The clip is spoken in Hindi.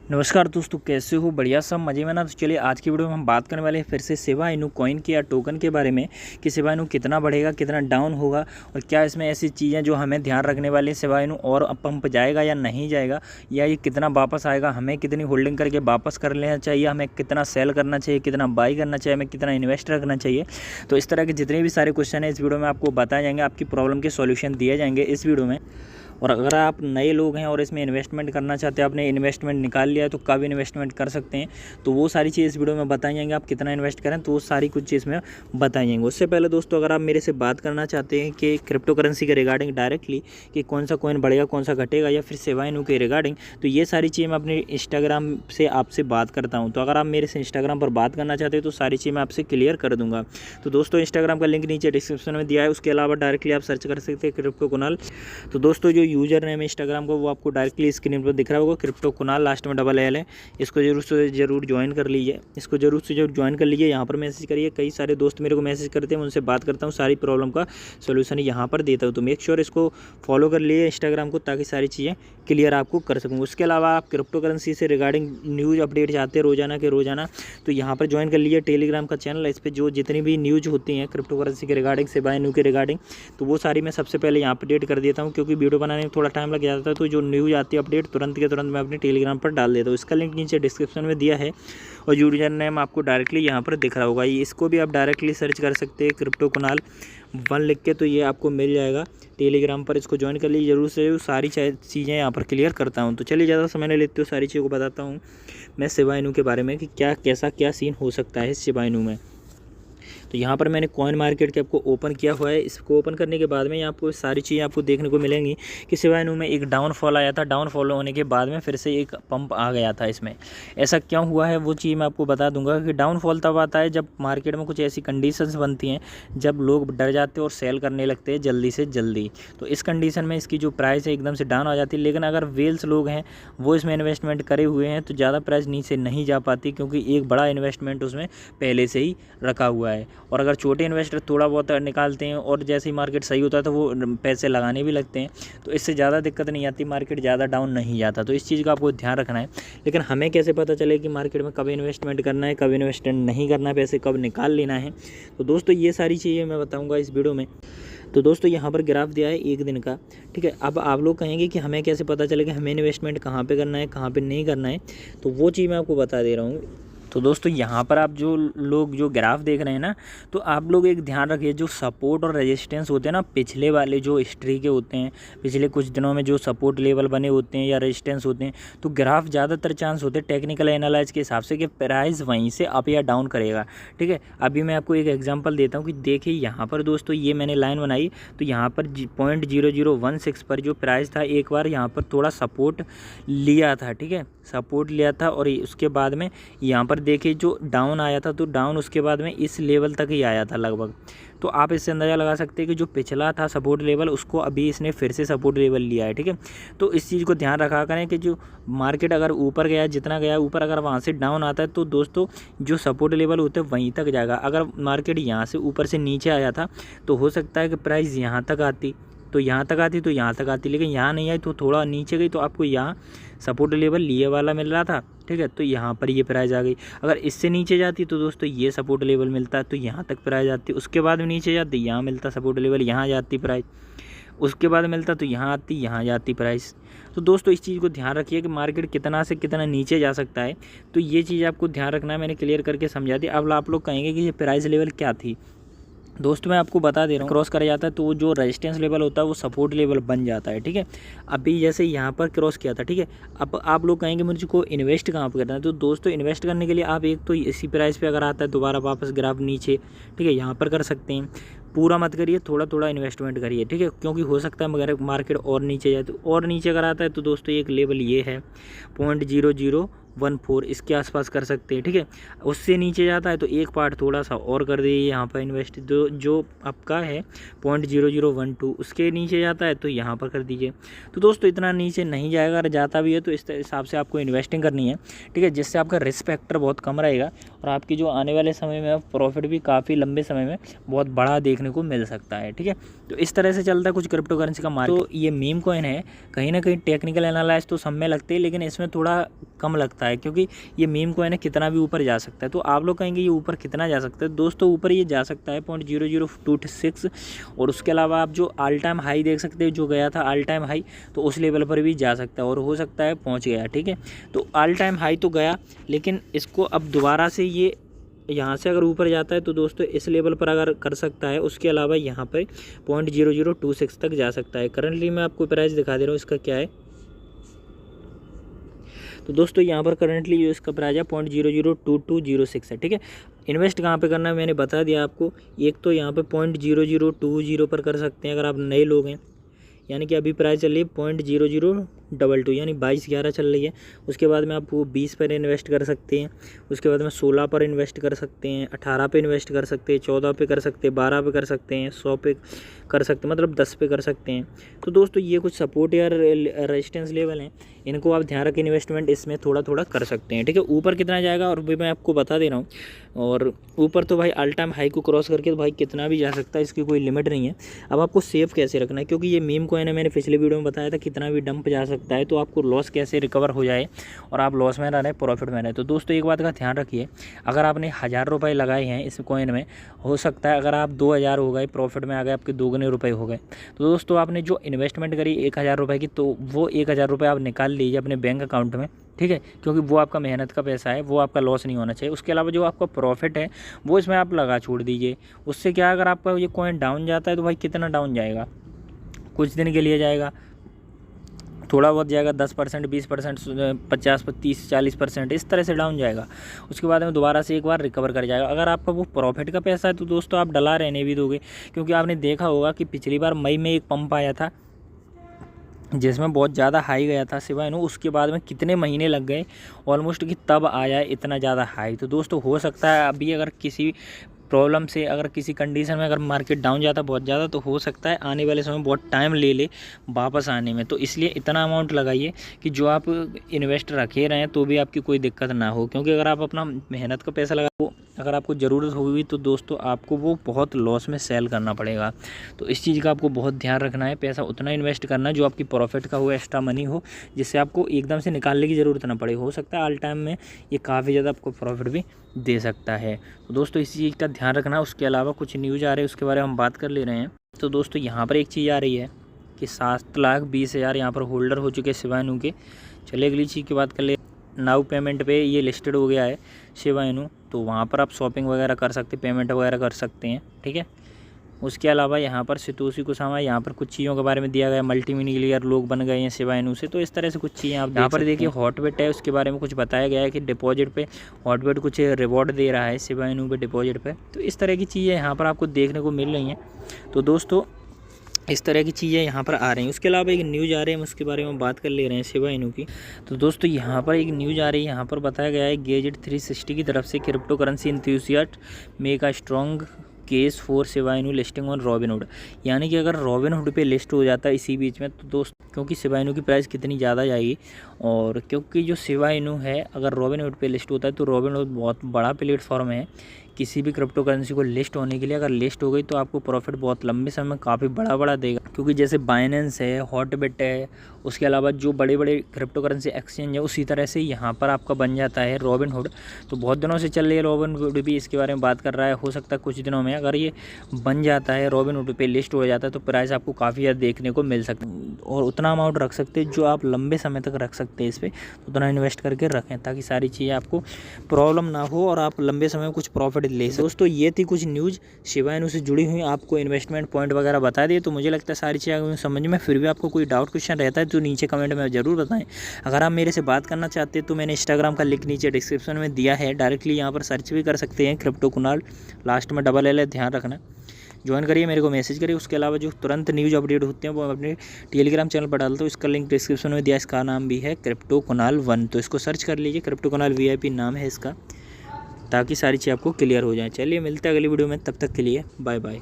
नमस्कार दोस्तों, कैसे हो? बढ़िया, सब मजे में ना। तो चलिए आज की वीडियो में हम बात करने वाले हैं फिर से शिबा इनू कॉइन के या टोकन के बारे में कि शिबा इनू कितना बढ़ेगा, कितना डाउन होगा और क्या इसमें ऐसी चीज़ें जो हमें ध्यान रखने वाली है। शिबा इनू और पंप जाएगा या नहीं जाएगा, या ये कितना वापस आएगा, हमें कितनी होल्डिंग करके वापस कर लेना चाहिए, हमें कितना सेल करना चाहिए, कितना बाई करना चाहिए, हमें कितना इन्वेस्ट रखना चाहिए। तो इस तरह के जितने भी सारे क्वेश्चन हैं इस वीडियो में आपको बताए जाएंगे, आपकी प्रॉब्लम के सॉल्यूशन दिए जाएंगे इस वीडियो में। और अगर आप नए लोग हैं और इसमें इन्वेस्टमेंट करना चाहते हैं, आपने इन्वेस्टमेंट निकाल लिया है तो कब इन्वेस्टमेंट कर सकते हैं, तो वो सारी चीज़ इस वीडियो में बताई जाएंगे। आप कितना इन्वेस्ट करें तो वो सारी कुछ चीज़ में बताई जाएंगे। उससे पहले दोस्तों, अगर आप मेरे से बात करना चाहते हैं कि क्रिप्टो करेंसी के रिगार्डिंग डायरेक्टली कि कौन सा कॉइन बढ़ेगा, कौन सा घटेगा, या फिर शिबा इनू के रिगार्डिंग, तो ये सारी चीज़ें मैं अपने इंस्टाग्राम से आपसे बात करता हूँ। तो अगर आप मेरे से इंस्टाग्राम पर बात करना चाहते हैं तो सारी चीज़ मैं आपसे क्लियर कर दूँगा। तो दोस्तों, इंस्टाग्राम का लिंक नीचे डिस्क्रिप्शन में दिया है। उसके अलावा डायरेक्टली आप सर्च कर सकते हैं क्रिप्टो कुणाल। तो दोस्तों, जो यूजर नेम है इंस्टाग्राम का वो आपको डायरेक्टली स्क्रीन पर दिख रहा होगा, क्रिप्टो कुणाल, लास्ट में डबल एल है। इसको जरूर ज्वाइन कर लीजिए, इसको जरूर ज्वाइन कर लीजिए। यहाँ पर मैसेज करिए, कई सारे दोस्त मेरे को मैसेज करते हैं, उनसे बात करता हूँ, सारी प्रॉब्लम का सोल्यूशन यहाँ पर देता हूँ। तो मेक श्योर इसको फॉलो कर लिए इंस्टाग्राम को, ताकि सारी चीज़ें क्लियर आपको कर सकूँ। उसके अलावा आप क्रिप्टो करेंसी से रिगार्डिंग न्यूज़ अपडेट चाहते हैं रोजाना के रोजाना, तो यहाँ पर ज्वाइन कर लीजिए टेलीग्राम का चैनल। इस पर जो जितनी भी न्यूज़ होती हैं क्रिप्टो करेंसी के रिगार्डिंग, शिबा इनू के रिगार्डिंग, तो वो सारी मैं सबसे पहले यहाँ अपडेट कर देता हूँ, क्योंकि वीडियो बनाने में थोड़ा टाइम लग जाता है। तो जो न्यूज़ आती है अपडेट तुरंत के तुरंत मैं अपने टेलीग्राम पर डाल देता हूँ। इसका लिंक नीचे डिस्क्रिप्शन में दिया है और यूजर नेम आपको डायरेक्टली यहाँ पर दिख रहा होगा। इसको भी आप डायरेक्टली सर्च कर सकते हैं, क्रिप्टो कुणाल 1 लिख के, तो ये आपको मिल जाएगा टेलीग्राम पर। इसको ज्वाइन कर लीजिए जरूर से, सारी चीज़ें यहाँ पर क्लियर करता हूँ। तो चलिए ज़्यादा समय नहीं लेते हो, सारी चीज़ों को बताता हूँ मैं शिबा इनू के बारे में कि क्या सीन हो सकता है शिबा इनू में। तो यहाँ पर मैंने कॉइन मार्केट के आपको ओपन किया हुआ है। इसको ओपन करने के बाद में आपको सारी चीज़ें आपको देखने को मिलेंगी कि शिबा इनू में एक डाउनफॉल आया था। डाउनफॉल होने के बाद में फिर से एक पंप आ गया था इसमें। ऐसा क्यों हुआ है वो चीज़ मैं आपको बता दूंगा कि डाउनफॉल तब आता है जब मार्केट में कुछ ऐसी कंडीशंस बनती हैं, जब लोग डर जाते हैं और सेल करने लगते हैं जल्दी से जल्दी। तो इस कंडीशन में इसकी जो प्राइस है एकदम से डाउन आ जाती है। लेकिन अगर वेल्स लोग हैं वो इसमें इन्वेस्टमेंट करे हुए हैं तो ज़्यादा प्राइस नीचे नहीं जा पाती, क्योंकि एक बड़ा इन्वेस्टमेंट उसमें पहले से ही रखा हुआ है। और अगर छोटे इन्वेस्टर थोड़ा बहुत निकालते हैं और जैसे ही मार्केट सही होता है तो वो पैसे लगाने भी लगते हैं, तो इससे ज़्यादा दिक्कत नहीं आती, मार्केट ज़्यादा डाउन नहीं जाता। तो इस चीज़ का आपको ध्यान रखना है। लेकिन हमें कैसे पता चले कि मार्केट में कब इन्वेस्टमेंट करना है, कब इन्वेस्टमेंट नहीं करना है, पैसे कब निकाल लेना है, तो दोस्तों ये सारी चीज़ें मैं बताऊँगा इस वीडियो में। तो दोस्तों, यहाँ पर ग्राफ दिया है 1 दिन का, ठीक है। अब आप लोग कहेंगे कि हमें कैसे पता चले कि हमें इन्वेस्टमेंट कहाँ पे करना है, कहाँ पे नहीं करना है, तो वो चीज़ मैं आपको बता दे रहा हूँ। तो दोस्तों, यहाँ पर आप जो लोग जो ग्राफ देख रहे हैं ना, तो आप लोग एक ध्यान रखिए, जो सपोर्ट और रेजिस्टेंस होते हैं ना, पिछले वाले जो हिस्ट्री के होते हैं, पिछले कुछ दिनों में जो सपोर्ट लेवल बने होते हैं या रेजिस्टेंस होते हैं, तो ग्राफ ज़्यादातर चांस होते हैं टेक्निकल एनालाइज के हिसाब से कि प्राइस वहीं से अप या डाउन करेगा, ठीक है। अभी मैं आपको एक एग्जांपल देता हूँ कि देखिए यहाँ पर दोस्तों, ये मैंने लाइन बनाई, तो यहाँ पर 0.0016 पर जो प्राइस था, एक बार यहाँ पर थोड़ा सपोर्ट लिया था, ठीक है, सपोर्ट लिया था। और उसके बाद में यहाँ पर देखिए जो डाउन आया था, तो डाउन उसके बाद में इस लेवल तक ही आया था लगभग। तो आप इससे अंदाज़ा लगा सकते हैं कि जो पिछला था सपोर्ट लेवल, उसको अभी इसने फिर से सपोर्ट लेवल लिया है, ठीक है। तो इस चीज़ को ध्यान रखा करें कि जो मार्केट अगर ऊपर गया, जितना गया ऊपर, अगर वहाँ से डाउन आता है तो दोस्तों जो सपोर्ट लेवल होते हैं वहीं तक जाएगा। अगर मार्केट यहाँ से ऊपर से नीचे आया था तो हो सकता है कि प्राइस यहाँ तक आती, तो यहाँ तक आती, तो यहाँ तक आती, लेकिन यहाँ नहीं आई तो थोड़ा नीचे गई, तो आपको यहाँ सपोर्ट लेवल लिए वाला मिल रहा था, ठीक है, तो यहाँ पर ये प्राइस आ गई। अगर इससे नीचे जाती तो दोस्तों ये सपोर्ट लेवल मिलता, तो यहाँ तक प्राइस आती, उसके बाद में नीचे जाती, यहाँ मिलता सपोर्ट लेवल, यहाँ जाती प्राइस, उसके बाद मिलता तो यहाँ आती, यहाँ जाती प्राइस। तो दोस्तों, इस चीज़ को ध्यान रखिए कि मार्केट कितना से कितना नीचे जा सकता है, तो ये चीज़ आपको ध्यान रखना है। मैंने क्लियर करके समझा दी। अब आप लोग कहेंगे कि ये प्राइस लेवल क्या थी। दोस्तों, मैं आपको बता दे रहा हूँ, क्रॉस कर जाता है तो जो रेजिस्टेंस लेवल होता है वो सपोर्ट लेवल बन जाता है, ठीक है। अभी जैसे यहाँ पर क्रॉस किया था, ठीक है। अब आप लोग कहेंगे मुझको इन्वेस्ट कहाँ पर करना है, तो दोस्तों इन्वेस्ट करने के लिए आप एक तो इसी प्राइस पे अगर आता है दोबारा वापस ग्राफ नीचे, ठीक है, यहाँ पर कर सकते हैं। पूरा मत करिए, थोड़ा थोड़ा इन्वेस्टमेंट करिए, ठीक है, क्योंकि हो सकता है मगर मार्केट और नीचे जाए, तो और नीचे अगर आता है तो दोस्तों एक लेवल ये है 1.4 इसके आसपास कर सकते हैं, ठीक है। उससे नीचे जाता है तो एक पार्ट थोड़ा सा और कर दीजिए यहाँ पर इन्वेस्ट, जो आपका है 0.0012, उसके नीचे जाता है तो यहाँ पर कर दीजिए। तो दोस्तों इतना नीचे नहीं जाएगा, अगर जाता भी है तो इस हिसाब से आपको इन्वेस्टिंग करनी है, ठीक है, जिससे आपका रिस्क फैक्टर बहुत कम रहेगा और आपकी जो आने वाले समय में प्रॉफिट भी काफ़ी लंबे समय में बहुत बड़ा देखने को मिल सकता है, ठीक है। तो इस तरह से चलता है कुछ क्रिप्टो करेंसी का मार्केट। तो ये मीम कॉइन है, कहीं ना कहीं टेक्निकल एनालाइज तो सब में लगते हैं, लेकिन इसमें थोड़ा कम लगता है, क्योंकि ये मीम कॉइन है, कितना भी ऊपर जा सकता है। तो आप लोग कहेंगे ये ऊपर कितना जा सकता है, दोस्तों ऊपर ये जा सकता है 0.0026, और उसके अलावा आप जो ऑल टाइम हाई देख सकते हो, जो गया था ऑल टाइम हाई, तो उस लेवल पर भी जा सकता है और हो सकता है पहुंच गया, ठीक है। तो ऑल टाइम हाई तो गया, लेकिन इसको अब दोबारा से ये यहाँ से अगर ऊपर जाता है तो दोस्तों इस लेवल पर अगर कर सकता है, उसके अलावा यहाँ पर 0.0026 तक जा सकता है। करंटली मैं आपको प्राइस दिखा दे रहा हूँ इसका क्या है। तो दोस्तों यहाँ पर करंटली जो इसका प्राइस है 0.002206 है, ठीक है। इन्वेस्ट कहाँ पे करना है मैंने बता दिया आपको। एक तो यहाँ पे 0.0020 पर कर सकते हैं अगर आप नए लोग हैं, यानी कि अभी प्राइस चल रही है 0.0022, यानी 22.11 चल रही है। उसके बाद में आप वो 20 पर इन्वेस्ट कर सकते हैं, उसके बाद में 16 पर इन्वेस्ट कर सकते हैं, 18 पे इन्वेस्ट कर सकते हैं, 14 पे कर सकते हैं, 12 पे कर सकते हैं, 100 पे कर सकते हैं, मतलब 10 पे कर सकते हैं। तो दोस्तों ये कुछ सपोर्ट या रेजिस्टेंस लेवल हैं, इनको आप ध्यान रखें, इन्वेस्टमेंट इसमें थोड़ा थोड़ा कर सकते हैं, ठीक है। ऊपर कितना जाएगा और भी मैं आपको बता दे रहा हूँ। और ऊपर तो भाई ऑल टाइम हाई को क्रॉस करके तो भाई कितना भी जा सकता है, इसकी कोई लिमिट नहीं है। अब आपको सेफ कैसे रखना है, क्योंकि ये मीम कॉइन है, मैंने पिछले वीडियो में बताया था कितना भी डंप जा सकता है, तो आपको लॉस कैसे रिकवर हो जाए और आप लॉस में ना रहे प्रॉफिट में रहे। तो दोस्तों एक बात का ध्यान रखिए, अगर आपने 1000 रुपये लगाए हैं इस कॉइन में, हो सकता है अगर आप 2000 हो गए प्रॉफिट में आ गए, आपके 2 रुपये हो गए। तो दोस्तों आपने जो इन्वेस्टमेंट करी 1000 रुपये की, तो वो 1000 रुपये आप निकाल लीजिए अपने बैंक अकाउंट में, ठीक है, क्योंकि वो आपका मेहनत का पैसा है, वो आपका लॉस नहीं होना चाहिए। उसके अलावा जो आपका प्रॉफिट है वो इसमें आप लगा छोड़ दीजिए। उससे क्या, अगर आपका ये कॉइन डाउन जाता है तो भाई कितना डाउन जाएगा, कुछ दिन के लिए जाएगा, थोड़ा बहुत जाएगा, 10%, 20%, 50, 30, 40%, इस तरह से डाउन जाएगा। उसके बाद में दोबारा से एक बार रिकवर कर जाएगा। अगर आपका वो प्रॉफिट का पैसा है तो दोस्तों आप डला रहने भी दोगे, क्योंकि आपने देखा होगा कि पिछली बार मई में एक पंप आया था जिसमें बहुत ज़्यादा हाई गया था सिवाय नो, उसके बाद में कितने महीने लग गए ऑलमोस्ट कि तब आया इतना ज़्यादा हाई। तो दोस्तों हो सकता है अभी अगर किसी प्रॉब्लम से, अगर किसी कंडीशन में अगर मार्केट डाउन जाता बहुत ज़्यादा, तो हो सकता है आने वाले समय बहुत टाइम ले ले वापस आने में। तो इसलिए इतना अमाउंट लगाइए कि जो आप इन्वेस्ट रखे रहें तो भी आपकी कोई दिक्कत ना हो, क्योंकि अगर आप अपना मेहनत का पैसा लगा, अगर आपको ज़रूरत होगी तो दोस्तों आपको वो बहुत लॉस में सेल करना पड़ेगा। तो इस चीज़ का आपको बहुत ध्यान रखना है, पैसा उतना इन्वेस्ट करना है जो आपकी प्रॉफिट का हो, एक्स्ट्रा मनी हो, जिससे आपको एकदम से निकालने की ज़रूरत ना पड़े। हो सकता है ऑल टाइम में ये काफ़ी ज़्यादा आपको प्रॉफिट भी दे सकता है। तो दोस्तों इसी चीज़ का ध्यान रखना। उसके अलावा कुछ न्यूज़ आ रहे हैं, उसके बारे में हम बात कर ले रहे हैं। तो दोस्तों यहाँ पर एक चीज़ आ रही है कि 7,20,000 यहाँ पर होल्डर हो चुके हैं शिबा इनू के। चलिए अगली चीज़ की बात कर ले। नाउ पेमेंट पे ये लिस्टेड हो गया है शिबा इनू, तो वहाँ पर आप शॉपिंग वगैरह कर सकते हैं, पेमेंट वगैरह कर सकते हैं, ठीक है। उसके अलावा यहाँ पर सितोशी कुसामा, यहाँ पर कुछ चीज़ों के बारे में दिया गया, मल्टी मिलियनियर लोग बन गए हैं शिबा इनू से। तो इस तरह से कुछ चीज़ें आप यहाँ पर देखिए। हॉटबिट है, उसके बारे में कुछ बताया गया है कि डिपॉजिट पे हॉटबिट कुछ रिवॉर्ड दे रहा है शिबा इनू पे डिपॉजिट पे। तो इस तरह की चीज़ें यहाँ पर आपको देखने को मिल रही हैं। तो दोस्तों इस तरह की चीज़ें यहाँ पर आ रही हैं। उसके अलावा एक न्यूज़ आ रही है, हम उसके बारे में बात कर ले रहे हैं शिबा इनू की। तो दोस्तों यहाँ पर एक न्यूज़ आ रही है, यहाँ पर बताया गया है गैजेट 360 की तरफ से cryptocurrency enthusiast make a strong case for Shiba Inu listing on Robinhood. यानी कि अगर रॉबिनहुड पे लिस्ट हो जाता है इसी बीच में, तो दोस्त क्योंकि शिबा इनू की प्राइस कितनी ज़्यादा जाएगी, और क्योंकि जो शिबा इनू है अगर रॉबिनहुड पे लिस्ट होता है तो रॉबिनहुड बहुत बड़ा प्लेटफॉर्म है किसी भी क्रिप्टो करेंसी को लिस्ट होने के लिए। अगर लिस्ट हो गई तो आपको प्रॉफिट बहुत लंबे समय में काफ़ी बड़ा देगा, क्योंकि जैसे बाइनेंस है, हॉटबिट है, उसके अलावा जो बड़े बड़े क्रिप्टो करेंसी एक्सचेंज है, उसी तरह से यहाँ पर आपका बन जाता है रॉबिनहुड। तो बहुत दिनों से चल रही है रॉबिनहुड भी, इसके बारे में बात कर रहा है। हो सकता है कुछ दिनों में अगर ये बन जाता है, रॉबिनहुड पे लिस्ट हो जाता है, तो प्राइस आपको काफ़ी ज़्यादा देखने को मिल सकता है, और उतना अमाउंट रख सकते हैं जो आप लंबे समय तक रख सकते हैं इस पर। तो उतना इन्वेस्ट करके रखें ताकि सारी चीज़ें आपको प्रॉब्लम ना हो और आप लंबे समय में कुछ प्रॉफिट ले सकें। दोस्तों ये थी कुछ न्यूज़ शिबा इनू से जुड़ी हुई, आपको इन्वेस्टमेंट पॉइंट वगैरह बता दिए। तो मुझे लगता है सारी चीज़ें समझ में। फिर भी आपको कोई डाउट क्वेश्चन रहता है तो नीचे कमेंट में ज़रूर बताएं। अगर आप मेरे से बात करना चाहते हैं तो मैंने इंस्टाग्राम का लिंक नीचे डिस्क्रिप्शन में दिया है, डायरेक्टली यहाँ पर सर्च भी कर सकते हैं, क्रिप्टो कुणाल, लास्ट में डबल L है, ध्यान रखना। ज्वाइन करिए, मेरे को मैसेज करिए। उसके अलावा जो तुरंत न्यूज़ अपडेट होते हैं वो अपने टेलीग्राम चैनल पर डालता हूँ, इसका लिंक डिस्क्रिप्शन में दिया। इसका नाम भी है क्रिप्टो कुणाल 1, तो इसको सर्च कर लीजिए। क्रिप्टो कुणाल VIP नाम है इसका, ताकि सारी चीज़ आपको क्लियर हो जाए। चलिए मिलते हैं अगली वीडियो में, तब तक के लिए बाय बाय।